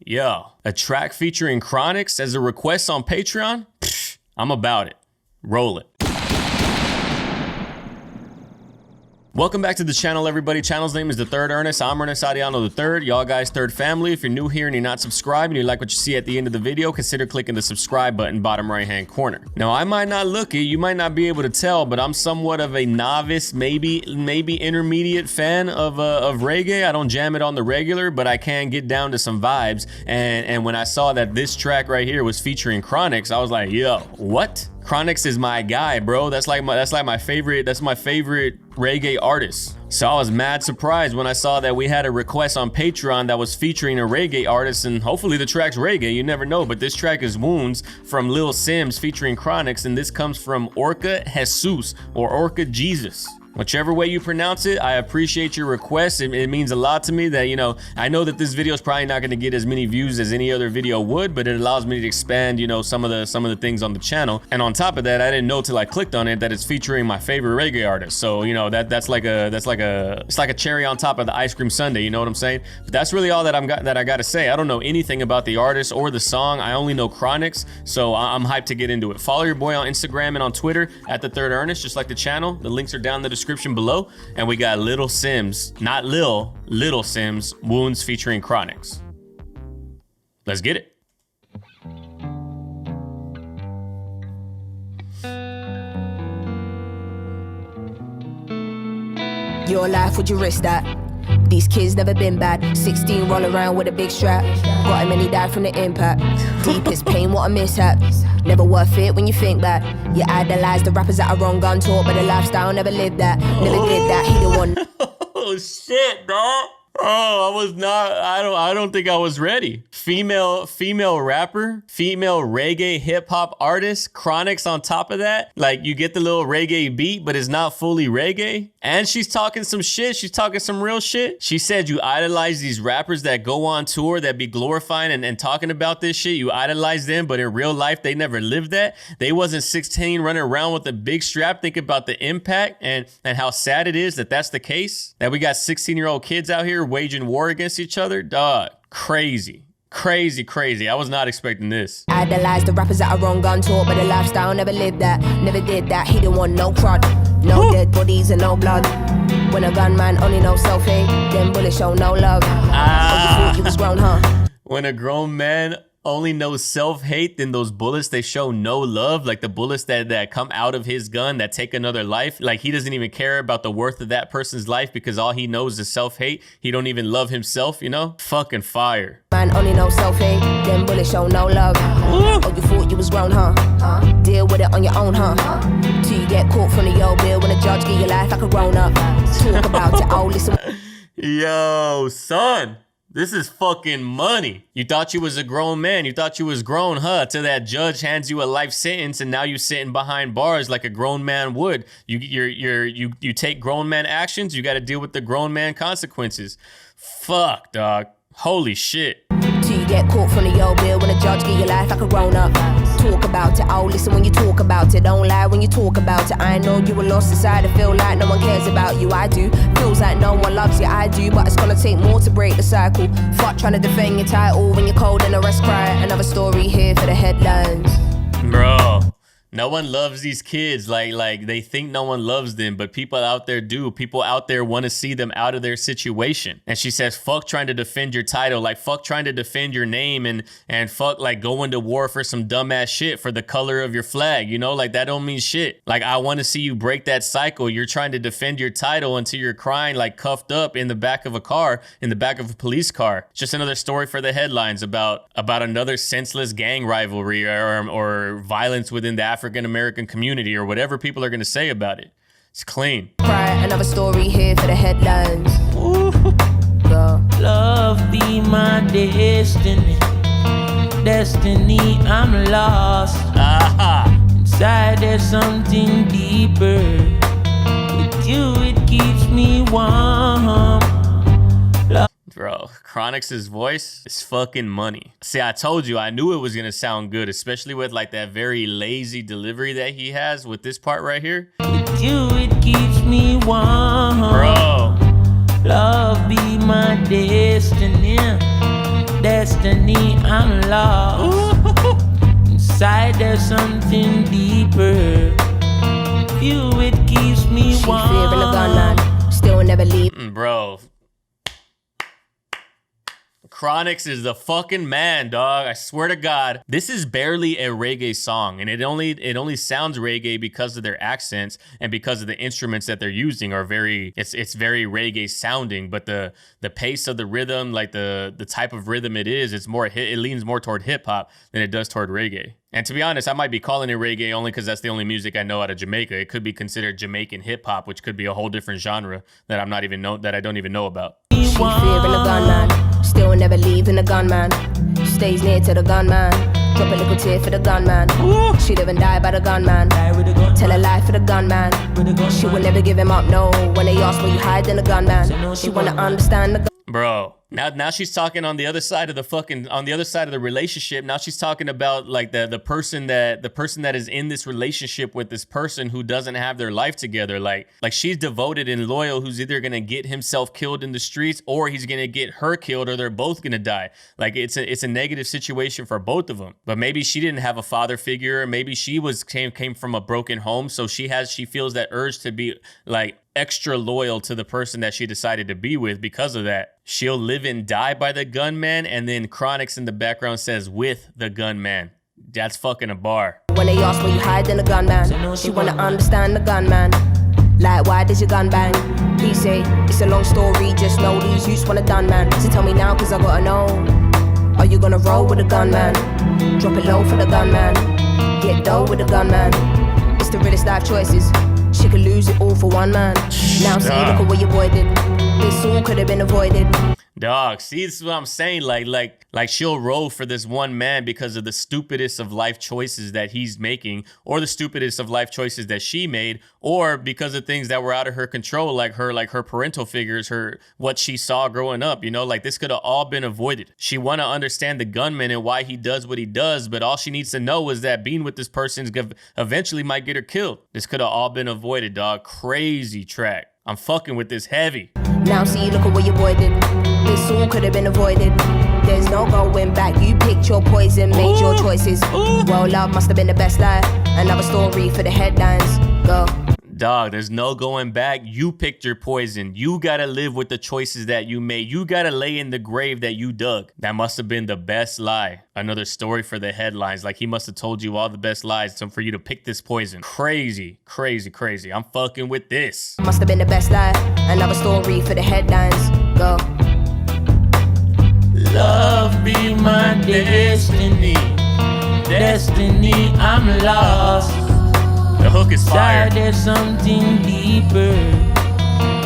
Yo, a track featuring CHRONIXX as a request on Patreon? Pfft, I'm about it. Roll it. Welcome back to the channel, everybody. Channel's name is TheThirdErnest. I'm Ernest Ariano III, y'all guys' third family. If you're new here and you're not subscribed and you like what you see at the end of the video, consider clicking the subscribe button bottom right hand corner. Now, I might not look it, you might not be able to tell, but I'm somewhat of a novice, maybe intermediate fan of reggae. I don't jam it on the regular, but I can get down to some vibes. And when I saw that this track right here was featuring CHRONIXX, I was like, yo, what? CHRONIXX is my guy, bro. That's my favorite reggae artist. So I was mad surprised when I saw that we had a request on Patreon that was featuring a reggae artist, and hopefully the track's reggae, you never know, but this track is Wounds from Lil SIMZ featuring CHRONIXX, and this comes from Orca Jesus or Orca Jesus. Whichever way you pronounce it, I appreciate your request. It means a lot to me that, you know, I know that this video is probably not going to get as many views as any other video would, but it allows me to expand, you know, some of the things on the channel. And on top of that, I didn't know till I clicked on it that it's featuring my favorite reggae artist. So, you know, it's like a cherry on top of the ice cream sundae, you know what I'm saying? But that's really all that I got to say. I don't know anything about the artist or the song. I only know CHRONIXX, so I'm hyped to get into it. Follow your boy on Instagram and on Twitter at TheThirdErnest, just like the channel. The links are down in the description below. And we got Little SIMZ, not Little SIMZ, Wounds featuring CHRONIXX. Let's get it. Your life, would you risk that? These kids never been bad. 16 roll around with a big strap. Got him and he died from the impact. Deepest pain, what a mishap. Never worth it when you think back. You idolize the rappers that are wrong, gun taught, but the lifestyle never lived that. Never did that, he the one. Oh shit, dog. Oh, I don't think I was ready. Female rapper, female reggae hip hop artist, CHRONIXX on top of that. Like, you get the little reggae beat, but it's not fully reggae. And she's talking some shit. She's talking some real shit. She said you idolize these rappers that go on tour that be glorifying and talking about this shit. You idolize them, but in real life, they never lived that. They wasn't 16 running around with a big strap. Think about the impact and how sad it is that that's the case. That we got 16-year-old kids out here waging war against each other. Dog, crazy. I was not expecting this. Idolize the rappers that are wrong, gun taught, but the lifestyle never lived that. Never did that, he didn't want no crud. No dead bodies and no blood. When a gunman only knows self-hate, then bullets show no love. Oh, you thought you was grown, huh? When a grown man only knows self-hate, then those bullets, they show no love. Like the bullets that come out of his gun that take another life. Like, he doesn't even care about the worth of that person's life because all he knows is self-hate. He don't even love himself, you know? Fucking fire. Man only knows self-hate, then bullets show no love. Oh, you thought you was grown, huh? Deal with it on your own, huh? Till you get caught from the old bill when a judge give your life like a grown-up. Talk about it, oh, listen. Yo, son. This is fucking money. You thought you was a grown man. You thought you was grown, huh? Till that judge hands you a life sentence and now you sitting behind bars like a grown man would. You take grown man actions, you got to deal with the grown man consequences. Fuck, dog. Holy shit. Till you get caught from the old bill when a judge give your life like a grown-up. Talk about it, oh, listen when you talk about it. Don't lie when you talk about it. I know you were lost inside. I feel like no one cares about you, I do. Feels like no one loves you, I do. But it's gonna take more to break the cycle. Fuck trying to defend your title when you're cold and the rest cry. Another story here for the headlines. Bro, no one loves these kids. Like they think no one loves them, but people out there do. People out there want to see them out of their situation. And she says, fuck trying to defend your title. Like, fuck trying to defend your name and fuck like going to war for some dumbass shit for the color of your flag. You know, like that don't mean shit. Like, I want to see you break that cycle. You're trying to defend your title until you're crying like cuffed up in the back of a car, in the back of a police car. It's just another story for the headlines about another senseless gang rivalry or violence within the African-American community or whatever people are going to say about it. It's clean. Right, another story here for the headlines. Love be my destiny. I'm lost. Inside there's something deeper. With you it keeps me warm. Bro, CHRONIXX's voice is fucking money. See, I told you, I knew it was gonna sound good, especially with like that very lazy delivery that he has with this part right here. With you, it keeps me warm. Bro. Love be my destiny. destiny, I'm lost. Inside there's something deeper. You, it keeps me She warm. fearing a gunman, still never leave. Bro. CHRONIXX is the fucking man, dog. I swear to God. This is barely a reggae song, and it only sounds reggae because of their accents and because of the instruments that they're using are it's very reggae sounding, but the pace of the rhythm, like the type of rhythm it is, it leans more toward hip hop than it does toward reggae. And to be honest, I might be calling it reggae only because that's the only music I know out of Jamaica. It could be considered Jamaican hip hop, which could be a whole different genre that I don't even know about. She fearing a gunman, still never leaving the gunman. Stays near to the gunman, drop a little tear for the gunman. She live and die by the gunman, tell her life for the gunman. She will never give him up, no. When they ask where you hide, then the gunman. She wanna understand the Bro, now she's talking on the other side of the relationship. Now she's talking about like the person that is in this relationship with this person who doesn't have their life together. Like she's devoted and loyal, who's either gonna get himself killed in the streets or he's gonna get her killed, or they're both gonna die. Like it's a negative situation for both of them. But maybe she didn't have a father figure. Maybe she came from a broken home, so she feels that urge to be like extra loyal to the person that she decided to be with. Because of that, she'll live and die by the gunman, and then CHRONIXX in the background says with the gunman. That's fucking a bar. When they ask where you hide, then the gunman. She wanna understand the gunman. Like, why did your gun bang? He say, it's a long story, just know these youths wanna done, man. So tell me now, cause I gotta know. Are you gonna roll with the gunman? Drop it low for the gunman. Get dough with the gunman. It's the realest life choices. She could lose it all for one man. Now see, look at what your boy did. This all could have been avoided. Dog, see, this is what I'm saying. Like she'll roll for this one man because of the stupidest of life choices that he's making, or the stupidest of life choices that she made, or because of things that were out of her control, like her parental figures, what she saw growing up. You know, like this could have all been avoided. She want to understand the gunman and why he does what he does, but all she needs to know is that being with this person eventually might get her killed. This could have all been avoided, dog. Crazy track. I'm fucking with this heavy. Now see, look at what your boy did. This all could have been avoided. There's no going back. You picked your poison, made your choices. Well, love must have been the best life. Another story for the headlines. Go. Dog, there's no going back. You picked your poison. You gotta live with the choices that you made. You gotta lay in the grave that you dug. That must have been the best lie. Another story for the headlines. Like he must have told you all the best lies for you to pick this poison. Crazy, crazy, crazy. I'm fucking with this. Must have been the best lie. Another story for the headlines. Go. Love be my destiny. Destiny, I'm lost. The hook is fire. Inside there's something deeper.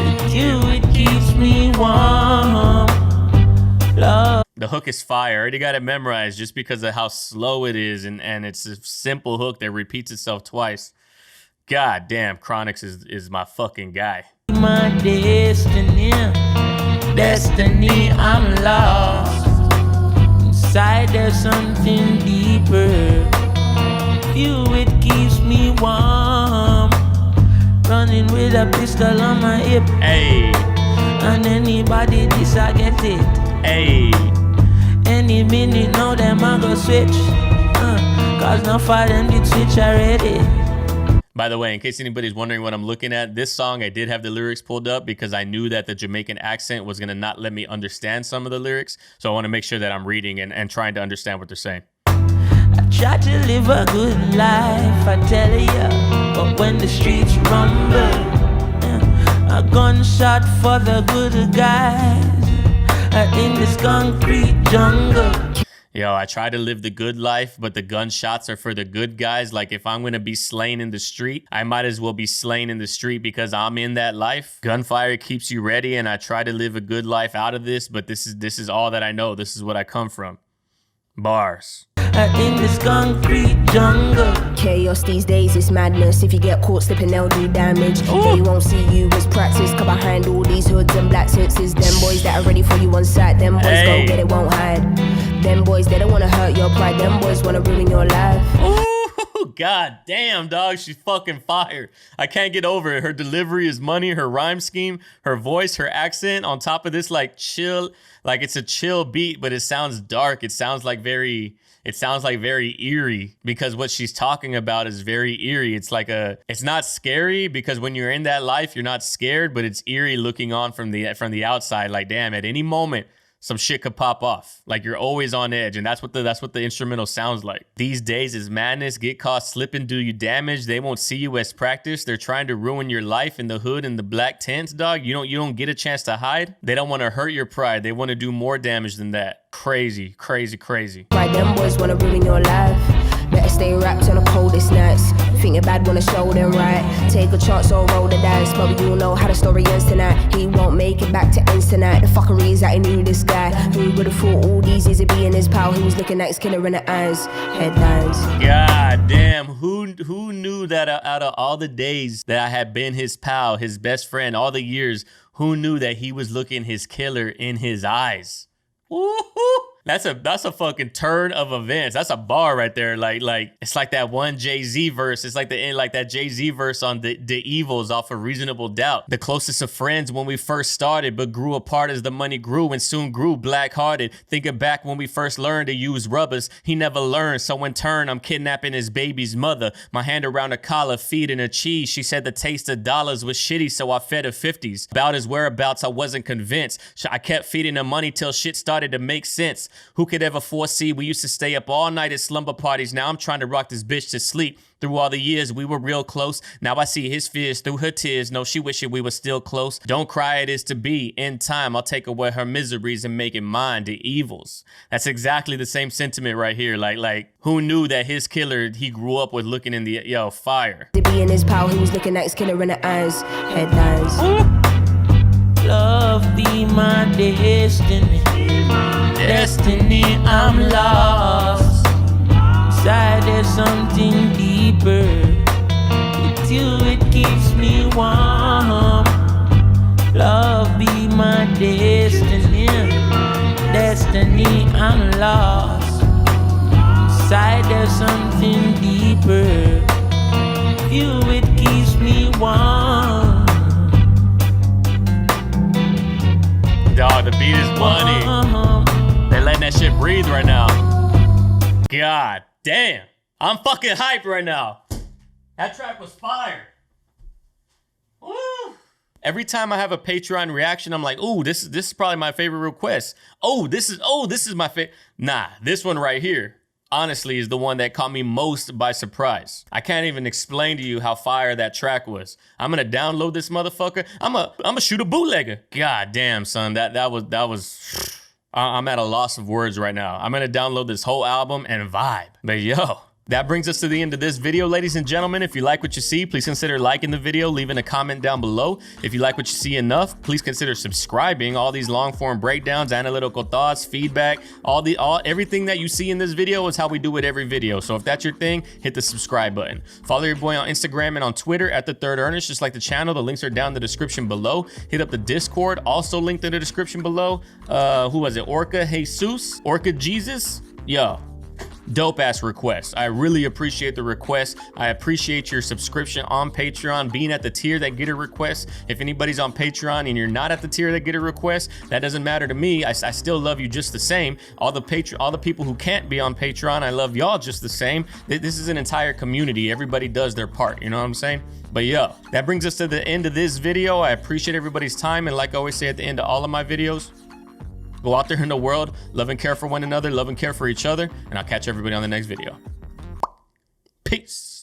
With you, it keeps me warm. Love. The hook is fire. I already got it memorized just because of how slow it is, and it's a simple hook that repeats itself twice. God damn, CHRONIXX is my fucking guy. My destiny, destiny, I'm lost. Inside there's something deeper. You, it keeps me warm. Running with a pistol on my hip. Hey. And anybody this I get it. Hey. Any minute now them I go switch. Cause no for them did switch already. By the way, in case anybody's wondering what I'm looking at, this song I did have the lyrics pulled up because I knew that the Jamaican accent was gonna not let me understand some of the lyrics. So I want to make sure that I'm reading and trying to understand what they're saying. I try to live a good life, I tell ya, but when the streets rumble, a gunshot for the good guys in this concrete jungle. Yo, I try to live the good life, but the gunshots are for the good guys. Like if I'm gonna be slain in the street, I might as well be slain in the street because I'm in that life. Gunfire keeps you ready, and I try to live a good life out of this, but this is all that I know. This is what I come from. Bars. In this concrete jungle. Chaos these days is madness. If you get caught slipping, they'll do damage. They won't see you as practice. Cause behind all these hoods and black suits is them boys that are ready for you on sight. Them boys go get it, won't hide. Them boys, they don't wanna hurt your pride. Them boys wanna ruin your life. Ooh, God damn, dog. She's fucking fire. I can't get over it. Her delivery is money. Her rhyme scheme, her voice, her accent. On top of this, like chill, like it's a chill beat, but it sounds dark. It sounds like very eerie, because what she's talking about is very eerie. It's not scary, because when you're in that life, you're not scared, but it's eerie looking on from the outside. Like, damn, at any moment, some shit could pop off. Like, you're always on edge, and that's what the instrumental sounds like. These days is madness. Get caught slipping, do you damage. They won't see you as practice. They're trying to ruin your life in the hood and the black tents, dog. You don't get a chance to hide. They don't want to hurt your pride. They want to do more damage than that. Crazy, crazy, crazy. Right, them boys wanna ruin your life. Better stay wrapped on the coldest nights. Think you're bad, wanna show them right. Take a chance or roll the dice, but we all know how the story ends tonight. He won't make it back to ends tonight. The fuckery is that he knew this guy. Who would've thought all these years of being his pal? He was looking at his killer in the eyes. Headlines. God damn, who knew that out of all the days that I had been his pal, his best friend, all the years, who knew that he was looking his killer in his eyes? Woo-hoo. That's a fucking turn of events. That's a bar right there. Like it's like that one Jay-Z verse. It's like that Jay-Z verse on the Evils off of Reasonable Doubt. The closest of friends when we first started, but grew apart as the money grew and soon grew black-hearted. Thinking back when we first learned to use rubbers, he never learned. So in turn, I'm kidnapping his baby's mother. My hand around her collar, feeding her cheese. She said the taste of dollars was shitty, so I fed her 50s. About his whereabouts, I wasn't convinced. I kept feeding her money till shit started to make sense. Who could ever foresee we used to stay up all night at slumber parties? Now I'm trying to rock this bitch to sleep. Through all the years, we were real close. Now I see his fears through her tears. No, she wishing we were still close. Don't cry, it is to be. In time, I'll take away her miseries and make it mine, the evils. That's exactly the same sentiment right here. Like who knew that his killer, he grew up with looking in the, fire. To be in his pal, he was looking at his killer in the eyes. Headlines. Love be my destiny. Destiny, I'm lost. Inside there's something deeper. With you it keeps me warm. Love be my destiny. Destiny, I'm lost. Inside there's something deeper. With you it keeps me warm. Dog, the beat is money. They're letting that shit breathe right now. God damn. I'm fucking hyped right now. That track was fire. Woo. Every time I have a Patreon reaction, I'm like, ooh, this is probably my favorite request. This is my favorite. Nah, this one right here, honestly, is the one that caught me most by surprise. I can't even explain to you how fire that track was. I'm gonna download this motherfucker. I'm gonna shoot a bootlegger. God damn, son, that was. I'm at a loss of words right now. I'm gonna download this whole album and vibe. But yo, that brings us to the end of this video, ladies and gentlemen. If you like what you see, please consider liking the video, leaving a comment down below. If you like what you see enough, please consider subscribing. All these long form breakdowns, analytical thoughts, feedback, everything that you see in this video is how we do it every video. So if that's your thing, hit the subscribe button. Follow your boy on Instagram and on Twitter at TheThirdErnest, just like the channel. The links are down in the description below. Hit up the Discord, also linked in the description below. Who was it? Orca Jesus? Orca Jesus? Yo. Dope ass request. I really appreciate the request. I appreciate your subscription on Patreon, being at the tier that get a request. If anybody's on Patreon and you're not at the tier that get a request, that doesn't matter to me. I still love you just the same. All the people who can't be on Patreon, I love y'all just the same. This is an entire community. Everybody does their part. You know what I'm saying? But yo, that brings us to the end of this video. I appreciate everybody's time. And like I always say at the end of all of my videos, go out there in the world, love and care for one another, love and care for each other, and I'll catch everybody on the next video. Peace.